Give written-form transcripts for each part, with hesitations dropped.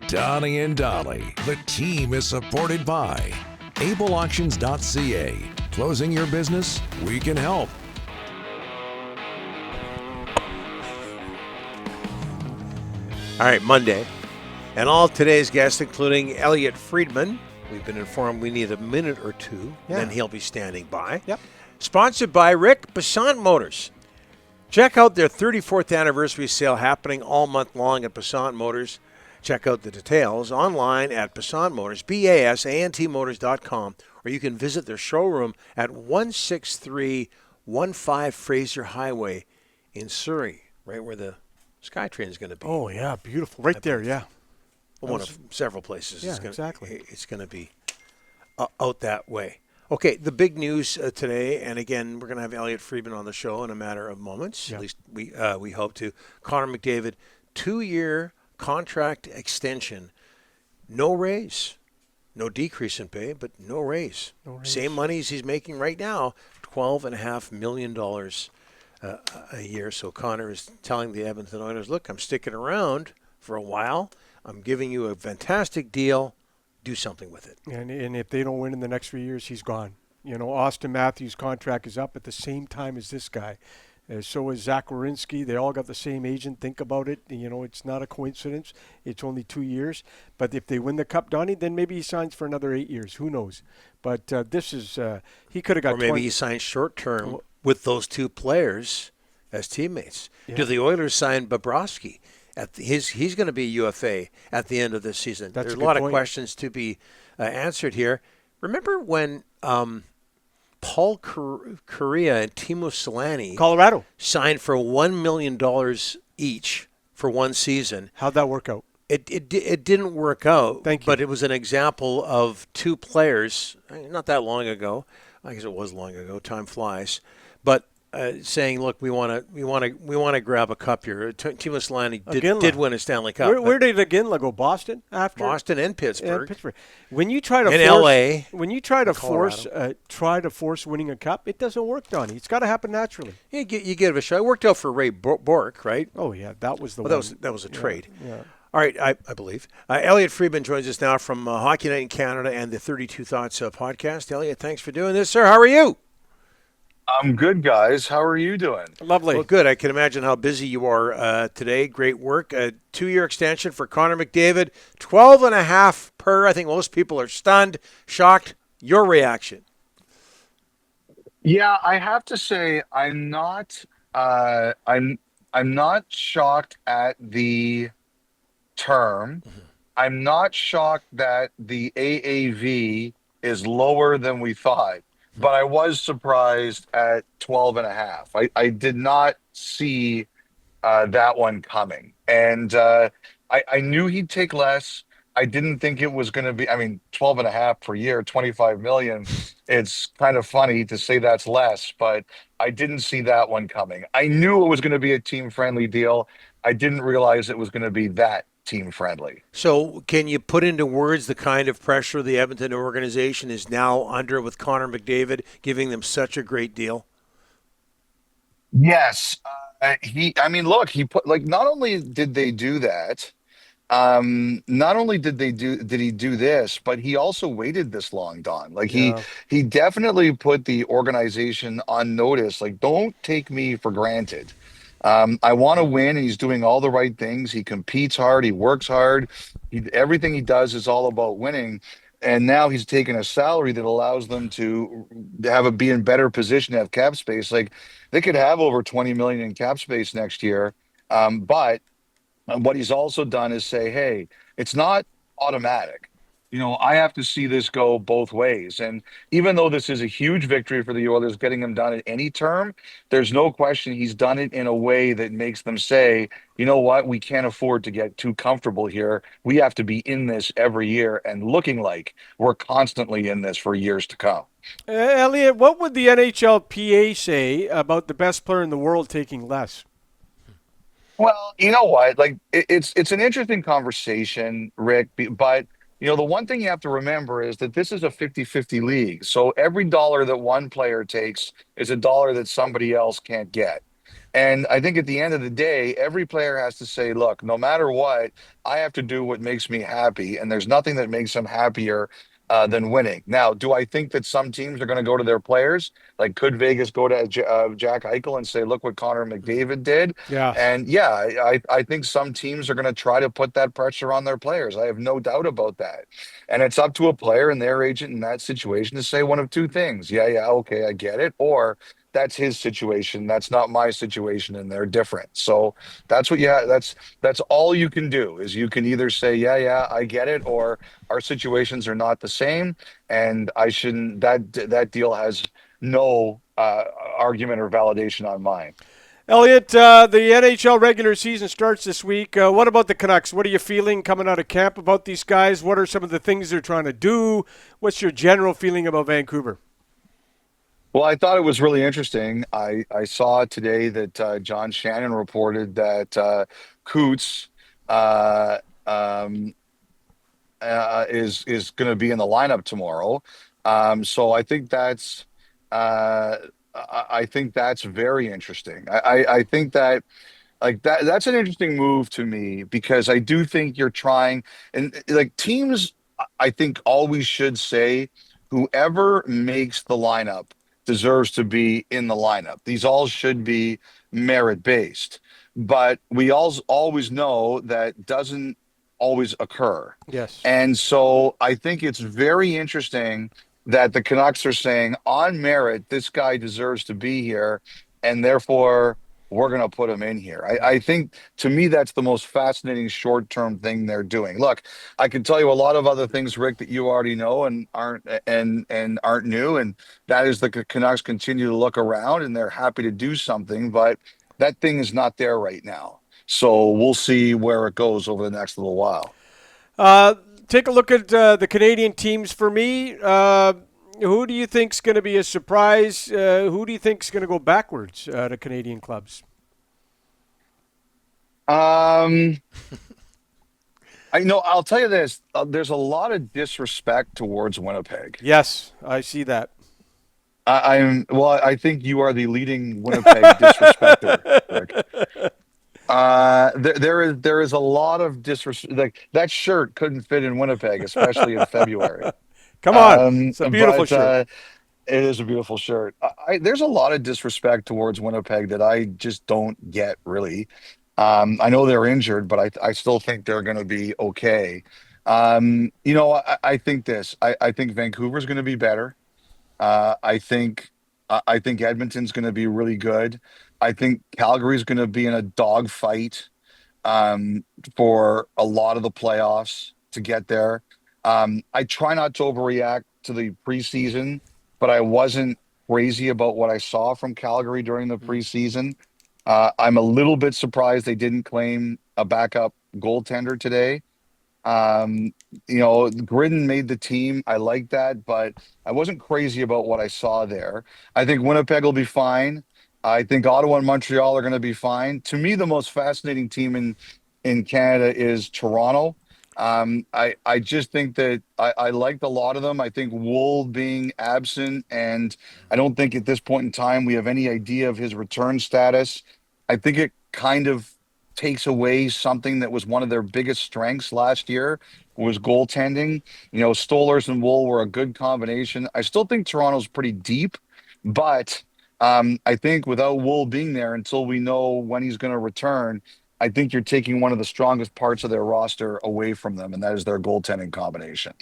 Donnie and Dolly. The team is supported by ableauctions.ca. Closing your business? We can help. All right, Monday. And all today's guests, including Elliotte Friedman. We've been informed we need a minute or two, then he'll be standing by. Yep. Sponsored by Rick Passant Motors. Check out their 34th anniversary sale happening all month long at Passant Motors. Check out the details online at Passant Motors, BASANTmotors.com, or you can visit their showroom at 16315 Fraser Highway in Surrey, right where the SkyTrain is going to be. Oh, yeah, beautiful. Right there, yeah. One of several places. Yeah, exactly. It's going to be out that way. Okay, the big news today, and again, we're going to have Elliotte Friedman on the show in a matter of moments. Yeah. At least we hope to. Connor McDavid, 2-year contract extension. No raise. No decrease in pay, but no raise. Same money as he's making right now, $12.5 million a year. So Connor is telling the Edmonton Oilers, look, I'm sticking around for a while. I'm giving you a fantastic deal. Do something with it. And if they don't win in the next 3 years, he's gone. You know, Austin Matthews' contract is up at the same time as this guy. So is Zach Werenski. They all got the same agent. Think about it. You know, it's not a coincidence. It's only 2 years. But if they win the Cup, Donnie, then maybe he signs for another 8 years. Who knows? But this is he could have got. Or maybe he signs short term with those two players as teammates. Yeah. Do the Oilers sign Bobrovsky? He's going to be UFA at the end of this season. There's a lot of questions to be answered here. Remember when Paul Correa and Timo Solani, Colorado, signed for $1 million each for one season? How'd that work out? It didn't work out. Thank you. But it was an example of two players, not that long ago. I guess it was long ago. Time flies. But saying, look, we want to grab a cup here. Timo Solani did win a Stanley Cup. Where did Iginla go? Boston after? Boston and Pittsburgh. When you try to LA, when you try to force winning a cup, it doesn't work, Donnie. It's got to happen naturally. You give it a shot. It worked out for Ray Bourque, right? Oh yeah, that was the one. That was a trade. Yeah. All right, I believe. Elliotte Friedman joins us now from Hockey Night in Canada and the 32 Thoughts podcast. Elliotte, thanks for doing this, sir. How are you? I'm good, guys. How are you doing? Lovely. Well, good. I can imagine how busy you are today. Great work. A 2-year extension for Connor McDavid. 12.5 per. I think most people are stunned, shocked. Your reaction? Yeah, I have to say I'm not. I'm not shocked at the term. Mm-hmm. I'm not shocked that the AAV is lower than we thought. But I was surprised at 12.5. I did not see that one coming. And I knew he'd take less. I didn't think it was going to be, 12.5 per year, 25 million. It's kind of funny to say that's less, but I didn't see that one coming. I knew it was going to be a team-friendly deal. I didn't realize it was going to be that team-friendly. So can you put into words the kind of pressure the Edmonton organization is now under with Connor McDavid giving them such a great deal? Yes. He put, not only did they do that, not only did he do this, but he also waited this long, Don. He definitely put the organization on notice. Like, don't take me for granted. I want to win, and he's doing all the right things. He competes hard. He works hard. Everything he does is all about winning. And now he's taking a salary that allows them to be in better position to have cap space. Like, they could have over 20 million in cap space next year. But what he's also done is say, hey, it's not automatic. I have to see this go both ways. And even though this is a huge victory for the Oilers, getting him done at any term, there's no question he's done it in a way that makes them say, you know what, we can't afford to get too comfortable here. We have to be in this every year and looking like we're constantly in this for years to come. Elliotte, what would the NHLPA say about the best player in the world taking less? Well, you know what? It's an interesting conversation, Rick, but the one thing you have to remember is that this is a 50-50 league. So every dollar that one player takes is a dollar that somebody else can't get. And I think at the end of the day, every player has to say, look, no matter what, I have to do what makes me happy. And there's nothing that makes them happier than winning. Now, do I think that some teams are going to go to their players? Like, could Vegas go to Jack Eichel and say, look what Connor McDavid did? Yeah. And yeah, I think some teams are going to try to put that pressure on their players. I have no doubt about that. And it's up to a player and their agent in that situation to say one of two things. Yeah, okay, I get it. Or that's his situation. That's not my situation, and they're different. So that's what you have. That's all you can do is you can either say, yeah, I get it, or our situations are not the same, and I shouldn't. That deal has no argument or validation on mine. Elliotte, the NHL regular season starts this week. What about the Canucks? What are you feeling coming out of camp about these guys? What are some of the things they're trying to do? What's your general feeling about Vancouver? Well, I thought it was really interesting. I saw today that John Shannon reported that Coots uh, um, is going to be in the lineup tomorrow. So uh, I think that's very interesting. I think that like that's an interesting move to me because I do think you're trying and like teams I think always should say whoever makes the lineup deserves to be in the lineup. These all should be merit based. But we all always know that doesn't always occur. Yes. And so I think it's very interesting that the Canucks are saying on merit this guy deserves to be here and therefore we're going to put him in here. I think to me, that's the most fascinating short term thing they're doing. Look, I can tell you a lot of other things, Rick, that you already know and aren't new. And that is the Canucks continue to look around and they're happy to do something, but that thing is not there right now. So we'll see where it goes over the next little while. Uh, Take a look at the Canadian teams for me. Who do you think's going to be a surprise? Who do you think's going to go backwards to Canadian clubs? Um, I know. I'll tell you this. There's a lot of disrespect towards Winnipeg. Yes, I see that. Well, I think you are the leading Winnipeg disrespecter, Rick. There is a lot of disrespect. Like that shirt couldn't fit in Winnipeg, especially in February. Come on, it's a beautiful But shirt. it is a beautiful shirt. There's a lot of disrespect towards Winnipeg that I just don't get really. I know they're injured, but I still think they're going to be okay. I think this. I think Vancouver's going to be better. I think Edmonton's going to be really good. I think Calgary's going to be in a dogfight um, for a lot of the playoffs to get there. I try not to overreact to the preseason, but I wasn't crazy about what I saw from Calgary during the preseason. I'm a little bit surprised they didn't claim a backup goaltender today. Um, Gridden made the team. I like that, but I wasn't crazy about what I saw there. I think Winnipeg will be fine. I think Ottawa and Montreal are going to be fine. To me, the most fascinating team in Canada is Toronto. I just think that I liked a lot of them. I think Wool being absent, and I don't think at this point in time we have any idea of his return status. I think it kind of takes away something that was one of their biggest strengths last year was goaltending. Stolers and Wool were a good combination. I still think Toronto's pretty deep, but I think without Wool being there until we know when he's going to return, I think you're taking one of the strongest parts of their roster away from them, and that is their goaltending combination.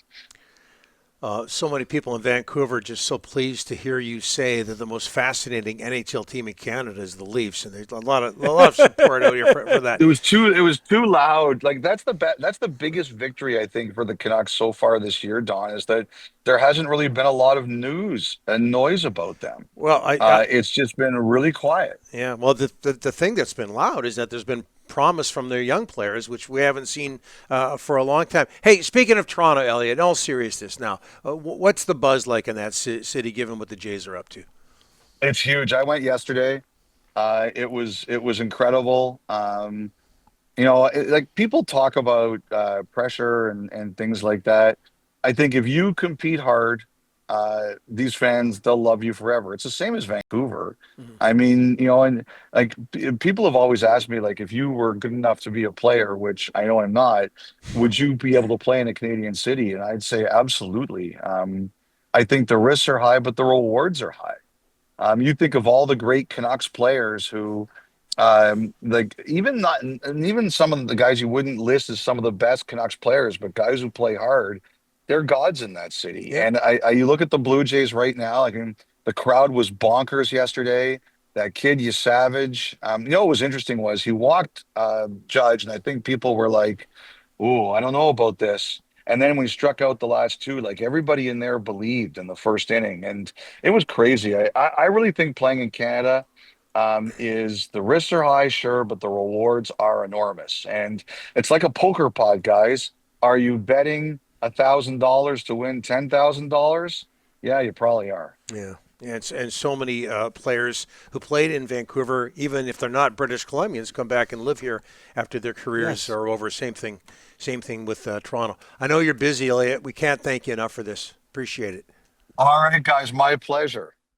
So many people in Vancouver just so pleased to hear you say that the most fascinating NHL team in Canada is the Leafs, and there's a lot of support out here for that. It was too loud. Like that's the biggest victory I think for the Canucks so far this year, Don, is that there hasn't really been a lot of news and noise about them. Well, It's just been really quiet. yeah. Well, the thing that's been loud is that there's been promise from their young players, which we haven't seen for a long time. Hey, speaking of Toronto, Elliot, in all seriousness now, what's the buzz like in that city, given what the Jays are up to? It's huge. I went yesterday. It was incredible. Like people talk about pressure and things like that. I think if you compete hard these fans, they'll love you forever. It's the same as Vancouver. Mm-hmm. I mean, and like people have always asked me, like, if you were good enough to be a player, which I know I'm not, would you be able to play in a Canadian city? And I'd say absolutely. I think the risks are high, but the rewards are high. You think of all the great Canucks players who, like even not, and even some of the guys you wouldn't list as some of the best Canucks players, but guys who play hard, they're gods in that city. Yeah. And you look at the Blue Jays right now. Like, I mean, the crowd was bonkers yesterday. That kid, you savage. What was interesting was he walked Judge, and I think people were like, "Ooh, I don't know about this." And then when he struck out the last two, like everybody in there believed in the first inning, and it was crazy. I really think playing in Canada is the risks are high, sure, but the rewards are enormous. And it's like a poker pot, guys. Are you betting $1,000 to win $10,000? Yeah, you probably are. Yeah. And so many players who played in Vancouver, even if they're not British Columbians, come back and live here after their careers are over. Same thing with Toronto. I know you're busy, Elliotte. We can't thank you enough for this. Appreciate it. All right, guys, my pleasure.